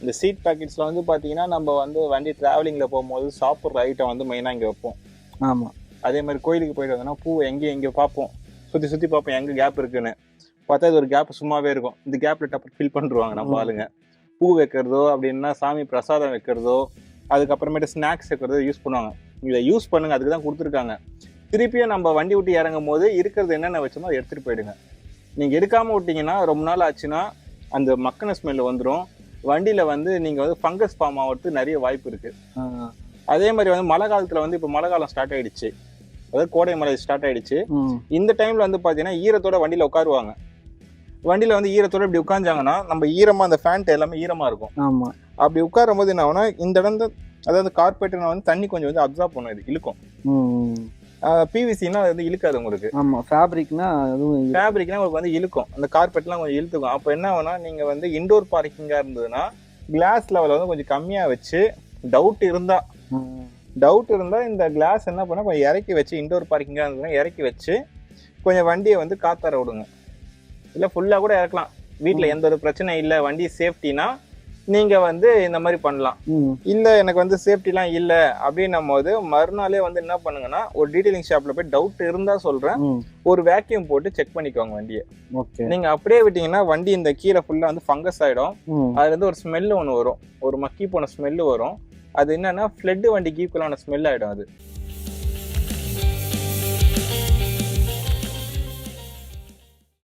இந்த சீட் பாக்கெட்ஸ்ல வந்து பாத்தீங்கன்னா நம்ம வந்து வண்டி டிராவலிங்ல போகும்போது சாப்பிட்ற ஐட்டம் வந்து மெயினா இங்க வைப்போம். ஆமா. அதே மாதிரி கோயிலுக்கு போயிட்டு வந்தோம்னா பூ எங்க பார்ப்போம், சுத்தி பார்ப்போம் எங்க கேப் இருக்குன்னு. பார்த்தா இது ஒரு கேப் சும்மாவே இருக்கும். இந்த கேப்ல டப்பு ஃபில் பண்ணிடுவாங்க நம்ம ஆளுங்க. பூ வைக்கிறதோ அப்படின்னா சாமி பிரசாதம் வைக்கிறதோ, அதுக்கப்புறமேட்டு ஸ்நாக்ஸ் வைக்கிறதோ யூஸ் பண்ணுவாங்க. இதை யூஸ் பண்ணுங்க, அதுக்கு தான் கொடுத்துருக்காங்க. திருப்பியும் நம்ம வண்டி விட்டு இறங்கும் போது இருக்கிறது என்னென்ன வச்சோமோ அதை எடுத்துட்டு போயிடுங்க. நீங்க எடுக்காம விட்டீங்கன்னா ரொம்ப நாள் ஆச்சுன்னா அந்த மக்கின ஸ்மெல் வந்துடும். வண்டியில வந்து நீங்க வந்து ஃபங்கஸ் ஃபார்ம் ஆகிறதுக்கு நிறைய வாய்ப்பு இருக்கு. அதே மாதிரி வந்து மழை காலத்துல வந்து இப்போ மழை காலம் ஸ்டார்ட் ஆயிடுச்சு, அதாவது கோடை மழை ஸ்டார்ட் ஆயிடுச்சு. இந்த டைம்ல வந்து பாத்தீங்கன்னா ஈரத்தோட வண்டியில உட்காருவாங்க. வண்டியில வந்து ஈரத்தோட இப்படி உட்கார்ந்தாங்கன்னா நம்ம ஈரமா அந்த ஃபேண்ட் எல்லாமே ஈரமா இருக்கும். ஆமா. அப்படி உட்காரும் போது என்ன ஆகும்னா இந்த இடம் அதாவது கார்பெட் வந்து தண்ணி கொஞ்சம் வந்து அப்சார்ப் பண்ணும், இது இழுக்கும். பிவிசினா அது வந்து இழுக்காது உங்களுக்கு. ஆமா. ஃபேப்ரிக்னா உங்களுக்கு வந்து இழுக்கும், அந்த கார்பெட்லாம் கொஞ்சம் இழுத்துக்கும். அப்போ என்ன ஆகும்னா நீங்க வந்து இன்டோர் பார்க்கிங்கா இருந்ததுன்னா கிளாஸ் லெவல் வந்து கொஞ்சம் கம்மியா வச்சு, டவுட் இருந்தா இந்த கிளாஸ் என்ன பண்ணா கொஞ்சம் இறக்கி வச்சு, இன்டோர் பார்க்கிங்கா இருந்ததுன்னா இறக்கி வச்சு கொஞ்சம் வண்டியை வந்து காத்தார விடுங்க. இல்ல ஃபுல்லா கூட இறக்கலாம். வீட்டுல எந்த ஒரு பிரச்சனை இல்லை, வண்டி சேஃப்டினா நீங்க வந்து இந்த மாதிரி பண்ணலாம். இல்ல எனக்கு வந்து சேஃப்டிலாம் இல்ல அப்படின்னும் போது மறுநாளே வந்து என்ன பண்ணுங்கன்னா ஒரு டீடைலிங் ஷாப்ல போய் டவுட் இருந்தா சொல்றேன், ஒரு வேக்யூம் போட்டு செக் பண்ணிக்கோங்க வண்டியை. நீங்க அப்படியே விட்டீங்கன்னா வண்டி இந்த கீழே ஃபுல்லா வந்து ஃபங்கஸ் ஆயிடும். அதுல இருந்து ஒரு ஸ்மெல் ஒன்று வரும், ஒரு மக்கி போன ஸ்மெல்லு வரும். அது என்னன்னா ஃப்ளட் வண்டிக்கு ஈக்குவலான ஸ்மெல் ஆயிடும் அது.